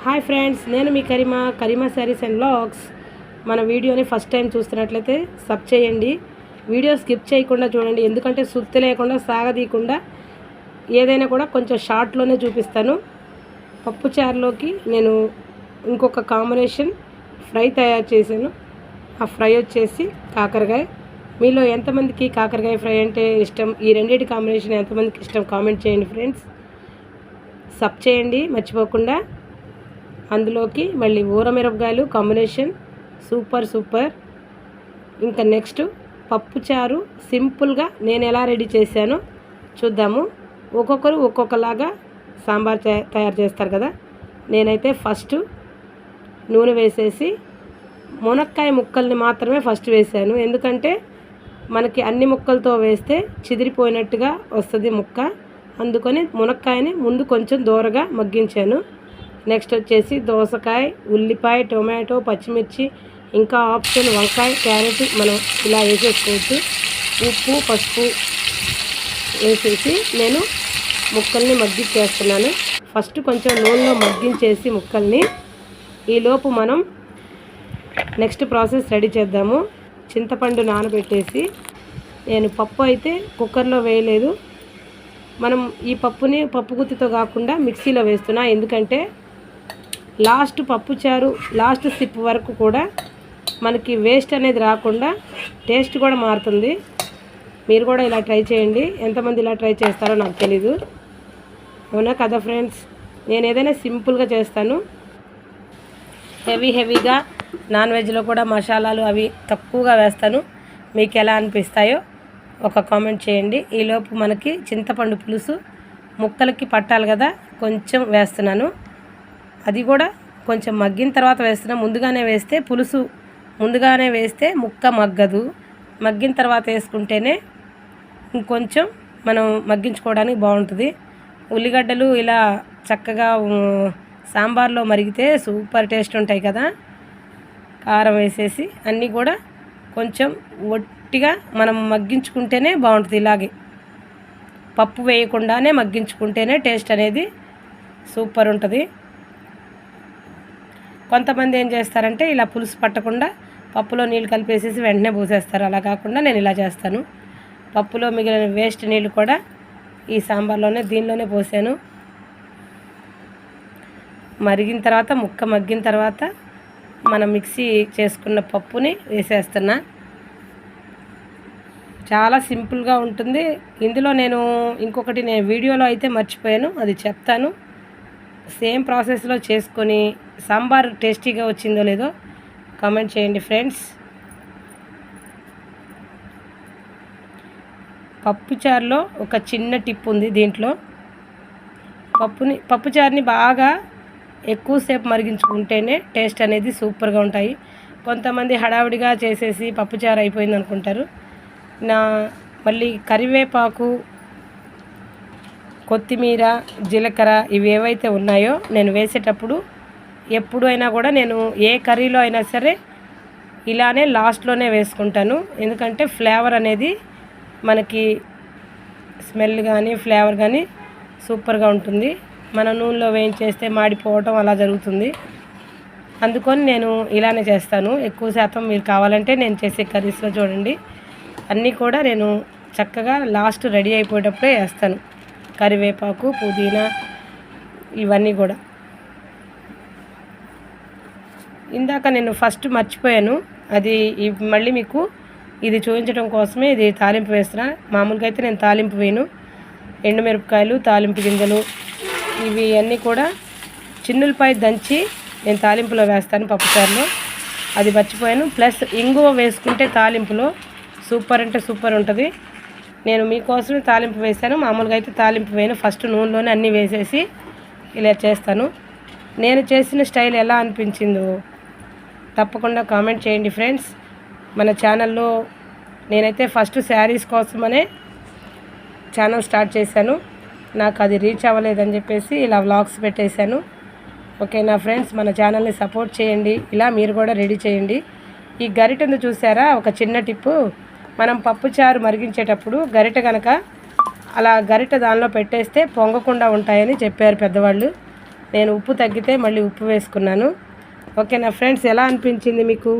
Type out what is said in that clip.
Hi friends, నేను మీ Karima saris and vlogs. మన వీడియోని ఫస్ట్ టైం చూస్తున్నట్లయితే సబ్ చేయండి. వీడియో స్కిప్ చేయకుండా చూడండి, ఎందుకంటే సుత్తి లేకుండా సాగదీయకుండా ఏదైనా కూడా కొంచెం షార్ట్లోనే చూపిస్తాను. పప్పుచారులోకి నేను ఇంకొక కాంబినేషన్ ఫ్రై తయారు చేశాను. ఆ ఫ్రై వచ్చేసి కాకరకాయ. మీలో ఎంతమందికి కాకరకాయ ఫ్రై అంటే ఇష్టం, ఈ రెండింటి కాంబినేషన్ ఎంతమందికి ఇష్టం కామెంట్ చేయండి ఫ్రెండ్స్. సబ్ చేయండి మర్చిపోకుండా. అందులోకి మళ్ళీ ఊరమిరపకాయలు కాంబినేషన్ సూపర్. ఇంకా నెక్స్ట్ పప్పుచారు సింపుల్గా నేను ఎలా రెడీ చేశానో చూద్దాము. ఒక్కొక్కరు ఒక్కొక్కలాగా సాంబార్ తయారు చేస్తారు కదా. నేనైతే ఫస్ట్ నూనె వేసేసి మునక్కాయ ముక్కల్ని మాత్రమే ఫస్ట్ వేసాను, ఎందుకంటే మనకి అన్ని ముక్కలతో వేస్తే చిదిరిపోయినట్టుగా వస్తుంది ముక్క. అందుకని మునక్కాయని ముందు కొంచెం దూరగా మగ్గించాను. నెక్స్ట్ వచ్చేసి దోసకాయ, ఉల్లిపాయ, టొమాటో, పచ్చిమిర్చి, ఇంకా ఆప్షన్ వంకాయ, క్యారెట్ మనం ఇలా వేసేసుకోవచ్చు. ఉప్పు, పసుపు వేసేసి నేను ముక్కల్ని మగ్గించేస్తున్నాను. ఫస్ట్ కొంచెం నూనెలో మగ్గించేసి ముక్కల్ని, ఈలోపు మనం నెక్స్ట్ ప్రాసెస్ రెడీ చేద్దాము. చింతపండు నానబెట్టేసి, నేను పప్పు అయితే కుక్కర్లో వేయలేదు, మనం ఈ పప్పుని పప్పు గుత్తితో కాకుండా మిక్సీలో వేస్తున్నా. ఎందుకంటే లాస్ట్ పప్పుచారు లాస్ట్ సిప్ వరకు కూడా మనకి వేస్ట్ అనేది రాకుండా టేస్ట్ కూడా మారుతుంది. మీరు కూడా ఇలా ట్రై చేయండి. ఎంతమంది ఇలా ట్రై చేస్తారో నాకు తెలీదు, అవునా కదా ఫ్రెండ్స్. నేను ఏదైనా సింపుల్గా చేస్తాను. హెవీగా నాన్ వెజ్లో కూడా మసాలాలు అవి తక్కువగా వేస్తాను. మీకు ఎలా అనిపిస్తాయో ఒక కామెంట్ చేయండి. ఈలోపు మనకి చింతపండు పులుసు ముక్కలకి పట్టాలి కదా, కొంచెం వేస్తున్నాను. అది కూడా కొంచెం మగ్గిన తర్వాత వేస్తున్నా. ముందుగానే వేస్తే పులుసు ముందుగానే వేస్తే ముక్క మగ్గదు. మగ్గిన తర్వాత వేసుకుంటేనే ఇంకొంచెం మనం మగ్గించుకోవడానికి బాగుంటుంది. ఉల్లిగడ్డలు ఇలా చక్కగా సాంబార్లో మరిగితే సూపర్ టేస్ట్ ఉంటాయి కదా. కారం వేసేసి అన్నీ కూడా కొంచెం ఒట్టిగా మనం మగ్గించుకుంటేనే బాగుంటుంది. ఇలాగే పప్పు వేయకుండానే మగ్గించుకుంటేనే టేస్ట్ అనేది సూపర్ ఉంటుంది. కొంతమంది ఏం చేస్తారంటే ఇలా పులుసు పట్టకుండా పప్పులో నీళ్ళు కలిపేసేసి వెంటనే పోసేస్తారు. అలా కాకుండా నేను ఇలా చేస్తాను. పప్పులో మిగిలిన వేస్ట్ నీళ్ళు కూడా ఈ సాంబార్లోనే దీనిలోనే పోసాను. మరిగిన తర్వాత ముక్క మగ్గిన తర్వాత మనం మిక్సీ చేసుకున్న పప్పుని వేసేస్తున్నా. చాలా సింపుల్గా ఉంటుంది. ఇందులో నేను ఇంకొకటి వీడియోలో అయితే మర్చిపోయాను, అది చెప్తాను. సేమ్ ప్రాసెస్లో చేసుకొని సాంబార్ టేస్టీగా వచ్చిందో లేదో కామెంట్ చేయండి ఫ్రెండ్స్. పప్పుచారులో ఒక చిన్న టిప్ ఉంది. దీంట్లో పప్పుచారుని బాగా ఎక్కువసేపు మరిగించుకుంటేనే టేస్ట్ అనేది సూపర్గా ఉంటాయి. కొంతమంది హడావిడిగా చేసేసి పప్పుచారు అయిపోయింది అనుకుంటారు. మళ్ళీ కరివేపాకు, కొత్తిమీర, జీలకర్ర ఇవి ఏవైతే ఉన్నాయో నేను వేసేటప్పుడు ఎప్పుడైనా కూడా నేను ఏ కర్రీలో అయినా సరే ఇలానే లాస్ట్లోనే వేసుకుంటాను. ఎందుకంటే ఫ్లేవర్ అనేది మనకి స్మెల్ కానీ ఫ్లేవర్ కానీ సూపర్గా ఉంటుంది. మన నూనెలో వేయించేస్తే మాడిపోవటం అలా జరుగుతుంది. అందుకని నేను ఇలానే చేస్తాను ఎక్కువ శాతం. మీరు కావాలంటే నేను చేసే కర్రీస్లో చూడండి, అన్నీ కూడా నేను చక్కగా లాస్ట్ రెడీ అయిపోయేటప్పుడే వేస్తాను. కరివేపాకు, పుదీనా ఇవన్నీ కూడా. ఇందాక నేను ఫస్ట్ మర్చిపోయాను, అది మళ్ళీ మీకు ఇది చూపించడం కోసమే ఇది తాలింపు వేస్తున్నా. మామూలుగా అయితే నేను తాలింపు వేయను. ఎండుమిరపకాయలు, తాలింపు గింజలు ఇవి అన్నీ కూడా చిన్నులపై దంచి నేను తాలింపులో వేస్తాను పప్పుచారులో. అది మర్చిపోయాను. ప్లస్ ఇంగువ వేసుకుంటే తాలింపులో సూపర్ అంటే సూపర్ ఉంటుంది. నేను మీకోసమే తాలింపు వేసాను. మామూలుగా అయితే తాలింపు వేయను, ఫస్ట్ నూనెలోనే అన్నీ వేసేసి ఇలా చేస్తాను. నేను చేసిన స్టైల్ ఎలా అనిపించిందో తప్పకుండా కామెంట్ చేయండి ఫ్రెండ్స్. మన ఛానల్లో నేనైతే ఫస్ట్ శారీస్ కోసమనే ఛానల్ స్టార్ట్ చేశాను. నాకు అది రీచ్ అవ్వలేదని చెప్పేసి ఇలా వ్లాగ్స్ పెట్టేశాను. ఓకేనా ఫ్రెండ్స్, మన ఛానల్ని సపోర్ట్ చేయండి. ఇలా మీరు కూడా రెడీ చేయండి. ఈ గరిటెను చూసారా, ఒక చిన్న టిప్పు. మనం పప్పుచారు మరిగించేటప్పుడు గరిటె కనుక అలా గరిటె దానిలో పెట్టేస్తే పొంగకుండా ఉంటాయని చెప్పారు పెద్దవాళ్ళు. నేను ఉప్పు తగ్గితే మళ్ళీ ఉప్పు వేసుకున్నాను. ఓకేనా ఫ్రెండ్స్, ఎలా అనిపించింది మీకు?